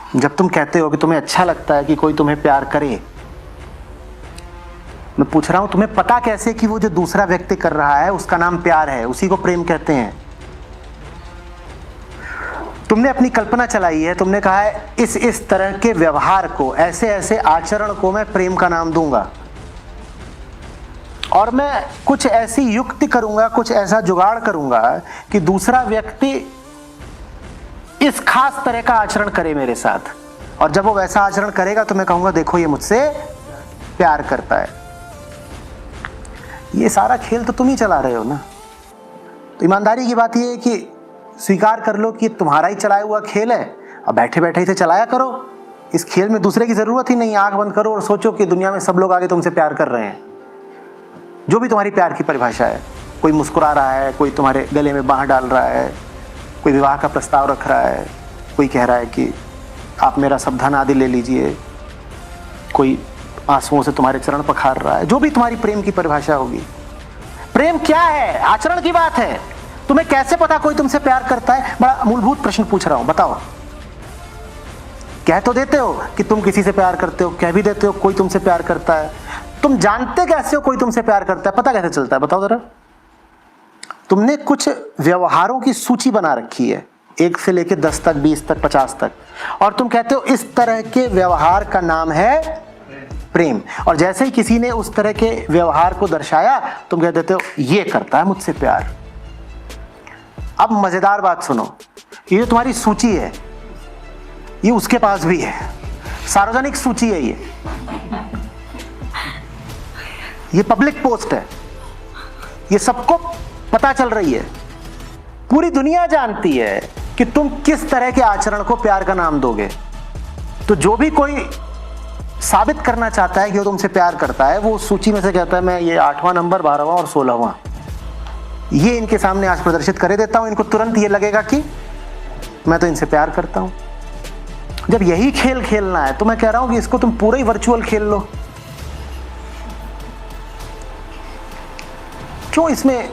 जब तुम कहते हो कि तुम्हें अच्छा लगता है कि कोई तुम्हें प्यार करे, मैं पूछ रहा हूं तुम्हें पता कैसे कि वो जो दूसरा व्यक्ति कर रहा है उसका नाम प्यार है, उसी को प्रेम कहते हैं। तुमने अपनी कल्पना चलाई है, तुमने कहा है इस तरह के व्यवहार को, ऐसे ऐसे आचरण को मैं प्रेम का नाम दूंगा, और मैं कुछ ऐसी युक्ति करूंगा, कुछ ऐसा जुगाड़ करूंगा कि दूसरा व्यक्ति इस खास तरह का आचरण करे मेरे साथ, और जब वो वैसा आचरण करेगा तो मैं कहूंगा देखो ये मुझसे प्यार करता है। ये सारा खेल तो तुम ही चला रहे हो ना। तो ईमानदारी की बात ये है कि स्वीकार कर लो कि तुम्हारा ही चलाया हुआ खेल है, अब बैठे बैठे इसे चलाया करो। इस खेल में दूसरे की जरूरत ही नहीं। आंख बंद करो और सोचो कि दुनिया में सब लोग आगे तुमसे प्यार कर रहे हैं। जो भी तुम्हारी प्यार की परिभाषा है, कोई मुस्कुरा रहा है, कोई तुम्हारे गले में बांह डाल रहा है, कोई विवाह का प्रस्ताव रख रहा है, कोई कह रहा है कि आप मेरा सब धन आदि ले लीजिए, कोई आंसुओं से तुम्हारे चरण पखार रहा है, जो भी तुम्हारी प्रेम की परिभाषा होगी। प्रेम क्या है? आचरण की बात है। तुम्हें कैसे पता कोई तुमसे प्यार करता है? बड़ा मूलभूत प्रश्न पूछ रहा हूं, बताओ। कह तो देते हो कि तुम किसी से प्यार करते हो, कह भी देते हो कोई तुमसे प्यार करता है। तुम जानते कैसे हो कोई तुमसे प्यार करता है? पता कैसे चलता है? बताओ जरा। तुमने कुछ व्यवहारों की सूची बना रखी है, 1 से लेकर 10 तक, 20 तक, 50 तक, और तुम कहते हो इस तरह के व्यवहार का नाम है प्रेम। और जैसे ही किसी ने उस तरह के व्यवहार को दर्शाया, तुम कह देते हो ये करता है मुझसे प्यार। अब मजेदार बात सुनो, ये जो तुम्हारी सूची है ये उसके पास भी है, सार्वजनिक सूची है, ये पब्लिक पोस्ट है, ये सबको पता चल रही है। पूरी दुनिया जानती है कि तुम किस तरह के आचरण को प्यार का नाम दोगे। तो जो भी कोई साबित करना चाहता है कि वो तुमसे प्यार करता है, वो उस सूची में से कहता है मैं ये 8वां नंबर, 12वां और 16वां ये इनके सामने आज प्रदर्शित कर देता हूं। इनको तुरंत ये लगेगा कि मैं तो इनसे प्यार करता हूं। जब यही खेल खेलना है तो मैं कह रहा हूं कि इसको तुम पूरा ही वर्चुअल खेल लो। क्यों इसमें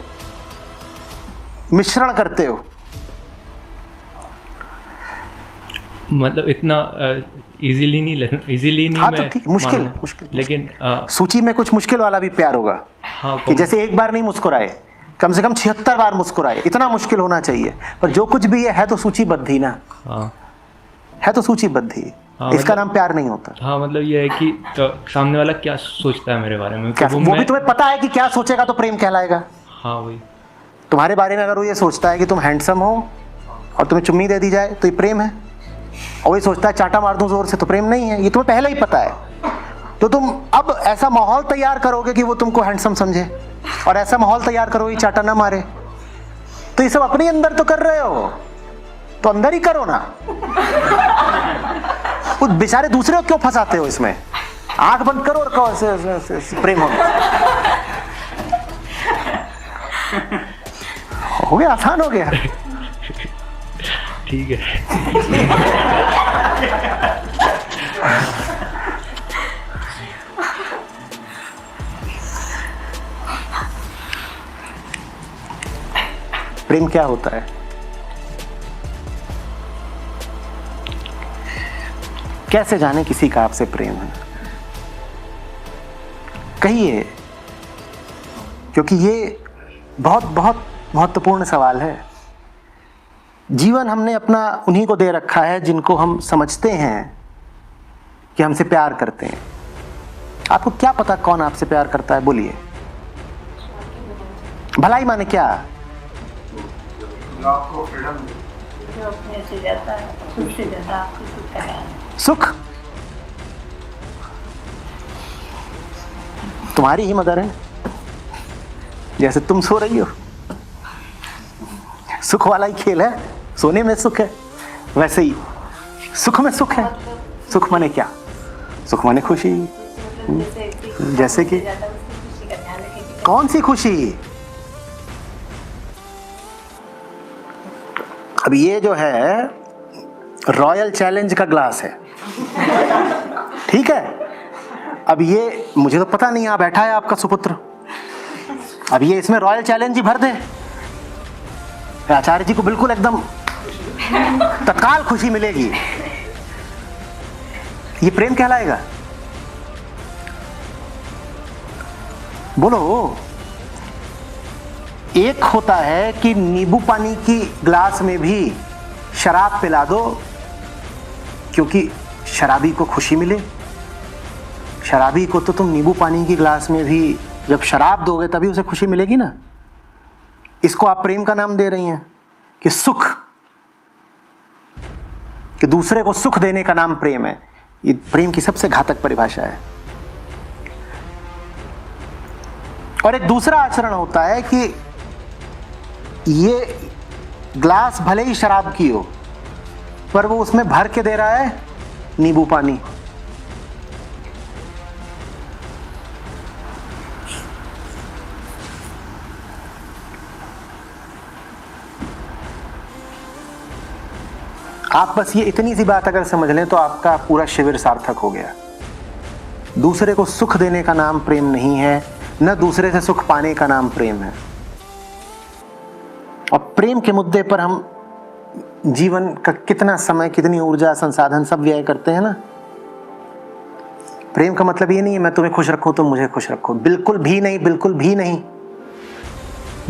मिश्रण करते हो? मतलब इतना इजीली नहीं। हाँ तो ठीक, मुश्किल, लेकिन सूची में कुछ मुश्किल वाला भी प्यार होगा। हाँ, कि जैसे एक बार नहीं मुस्कुराए, कम से कम 76 बार मुस्कुराए, इतना मुश्किल होना चाहिए। पर जो कुछ भी है तो सूचीबद्ध ही ना। हाँ, है तो सूचीबद्ध ही। हाँ, इसका नाम प्यार नहीं होता। हाँ, मतलब ये है कि तो सामने वाला क्या सोचता है मेरे बारे में, क्या वो भी तुम्हें पता है कि क्या सोचेगा तो प्रेम कहलाएगा। हाँ, वही। तुम्हारे बारे में अगर वो ये सोचता है कि तुम हैंडसम हो और तुम्हें चुम्मी दे दी जाए तो ये प्रेम है, और वही सोचता है चाटा मार दूं जोर से, तो प्रेम नहीं है। ये तुम्हें पहले ही पता है। तो तुम अब ऐसा माहौल तैयार करोगे कि वो तुमको हैंडसम समझे, और ऐसा माहौल तैयार करोगे चाटा ना मारे। तो ये सब अपने अंदर तो कर रहे हो, तो अंदर ही करो ना। उस बेचारे दूसरे को क्यों फंसाते हो इसमें? आंख बंद करो और कहो प्रेम हो गया, आसान हो गया। ठीक है। प्रेम क्या होता है? कैसे जाने किसी का आपसे प्रेम है? कहिए, क्योंकि ये बहुत बहुत महत्वपूर्ण सवाल है। जीवन हमने अपना उन्हीं को दे रखा है जिनको हम समझते हैं कि हमसे प्यार करते हैं। आपको क्या पता कौन आपसे प्यार करता है? बोलिए। भलाई माने क्या? आपको फ्रीडम जो अपने से जाता है, खुद से ज्यादा आपको सुख है। सुख तुम्हारी ही मदर है। जैसे तुम सो रही हो, सुख वाला ही खेल है, सोने में सुख है, वैसे ही सुख में सुख है। सुख माने क्या? सुख माने खुशी। जैसे कि कौन सी खुशी? अब ये जो है रॉयल चैलेंज का ग्लास है, ठीक है। अब ये मुझे तो पता नहीं, यहाँ बैठा है आपका सुपुत्र, अब ये इसमें रॉयल चैलेंज ही भर दे, आचार्य जी को बिल्कुल एकदम तत्काल खुशी मिलेगी। ये प्रेम कहलाएगा? बोलो। एक होता है कि नींबू पानी की ग्लास में भी शराब पिला दो क्योंकि शराबी को खुशी मिले। शराबी को तो तुम नींबू पानी की ग्लास में भी जब शराब दोगे तभी उसे खुशी मिलेगी ना। इसको आप प्रेम का नाम दे रही हैं कि सुख, कि दूसरे को सुख देने का नाम प्रेम है। ये प्रेम की सबसे घातक परिभाषा है। और एक दूसरा आचरण होता है कि ये ग्लास भले ही शराब की हो पर वो उसमें भर के दे रहा है नींबू पानी। आप बस ये इतनी सी बात अगर समझ लें तो आपका पूरा शिविर सार्थक हो गया। दूसरे को सुख देने का नाम प्रेम नहीं है, न दूसरे से सुख पाने का नाम प्रेम है। और प्रेम के मुद्दे पर हम जीवन का कितना समय, कितनी ऊर्जा, संसाधन सब व्यय करते हैं ना। प्रेम का मतलब ये नहीं है मैं तुम्हें खुश रखूं तुम मुझे खुश रखो, बिल्कुल भी नहीं, बिल्कुल भी नहीं।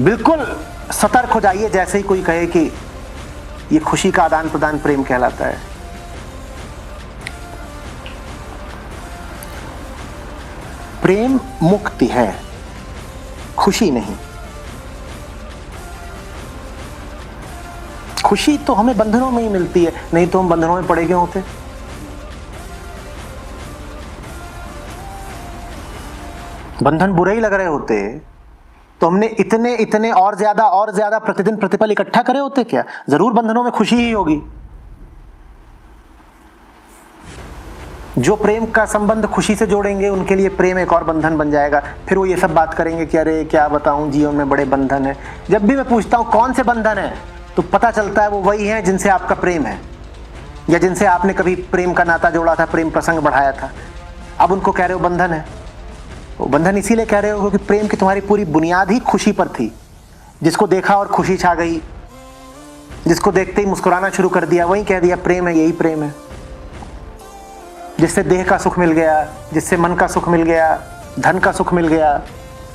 बिल्कुल सतर्क हो जाइए जैसे ही कोई कहे कि ये खुशी का आदान प्रदान प्रेम कहलाता है। प्रेम मुक्ति है, खुशी नहीं। खुशी तो हमें बंधनों में ही मिलती है, नहीं तो हम बंधनों में पड़े क्यों होते। बंधन बुरे ही लग रहे होते तो हमने इतने इतने और ज्यादा प्रतिदिन प्रतिपल इकट्ठा करे होते क्या? जरूर बंधनों में खुशी ही होगी। जो प्रेम का संबंध खुशी से जोड़ेंगे उनके लिए प्रेम एक और बंधन बन जाएगा। फिर वो ये सब बात करेंगे कि अरे क्या बताऊं जीवन में बड़े बंधन है। जब भी मैं पूछता हूं कौन से बंधन है तो पता चलता है वो वही है जिनसे आपका प्रेम है या जिनसे आपने कभी प्रेम का नाता जोड़ा था, प्रेम प्रसंग बढ़ाया था। अब उनको कह रहे हो बंधन है। वो बंधन इसीलिए कह रहे हो क्योंकि प्रेम की तुम्हारी पूरी बुनियाद ही खुशी पर थी। जिसको देखा और खुशी छा गई, जिसको देखते ही मुस्कुराना शुरू कर दिया, वही कह दिया प्रेम है, यही प्रेम है। जिससे देह का सुख मिल गया, जिससे मन का सुख मिल गया, धन का सुख मिल गया,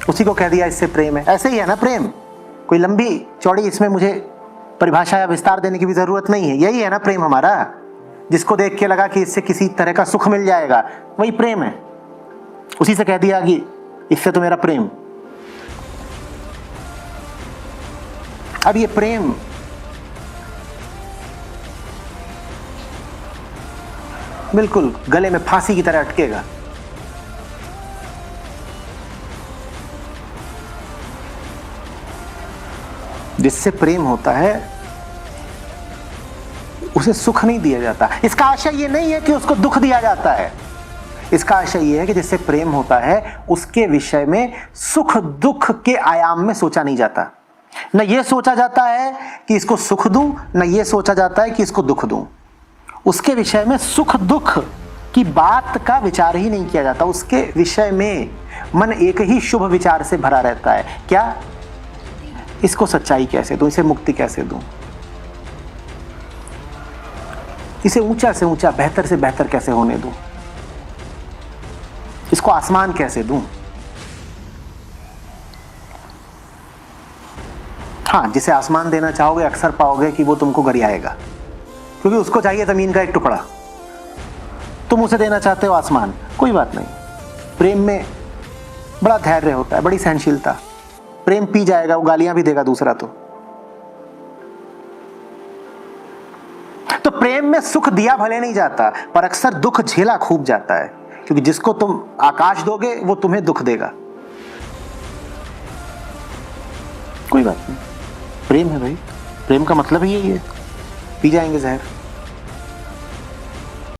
उसी को कह दिया इससे प्रेम है। ऐसे ही है ना प्रेम। कोई लंबी चौड़ी इसमें मुझे परिभाषा या विस्तार देने की भी जरूरत नहीं है। यही है ना प्रेम हमारा। जिसको देख के लगा कि इससे किसी तरह का सुख मिल जाएगा वही प्रेम है। उसी से कह दिया कि इससे तो मेरा प्रेम। अब ये प्रेम बिल्कुल गले में फांसी की तरह अटकेगा। जिससे प्रेम होता है उसे सुख नहीं दिया जाता। इसका आशय ये नहीं है कि उसको दुख दिया जाता है। इसका आशय ये है कि जिससे प्रेम होता है उसके विषय में सुख दुख के आयाम में सोचा नहीं जाता। न ये सोचा जाता है कि इसको सुख दूं, न ये सोचा जाता है कि इसको दुख दूं। उसके विषय में सुख दुख की बात का विचार ही नहीं किया जाता। उसके विषय में मन एक ही शुभ विचार से भरा रहता है। क्या? इसको सच्चाई कैसे दूं, इसे मुक्ति कैसे दूं, इसे ऊंचा से ऊंचा, बेहतर से बेहतर कैसे होने दूं, इसको आसमान कैसे दूं। हाँ, जिसे आसमान देना चाहोगे अक्सर पाओगे कि वो तुमको गरियाएगा, क्योंकि उसको चाहिए जमीन का एक टुकड़ा। तुम उसे देना चाहते हो आसमान। कोई बात नहीं। प्रेम में बड़ा धैर्य होता है, बड़ी सहनशीलता। प्रेम पी जाएगा, वो गालियां भी देगा दूसरा तो प्रेम में सुख दिया भले नहीं जाता पर अक्सर दुख झेला खूब जाता है, क्योंकि जिसको तुम आकाश दोगे वो तुम्हें दुख देगा। कोई बात नहीं, प्रेम है भाई। प्रेम का मतलब ही यही है। पी जाएंगे जहर।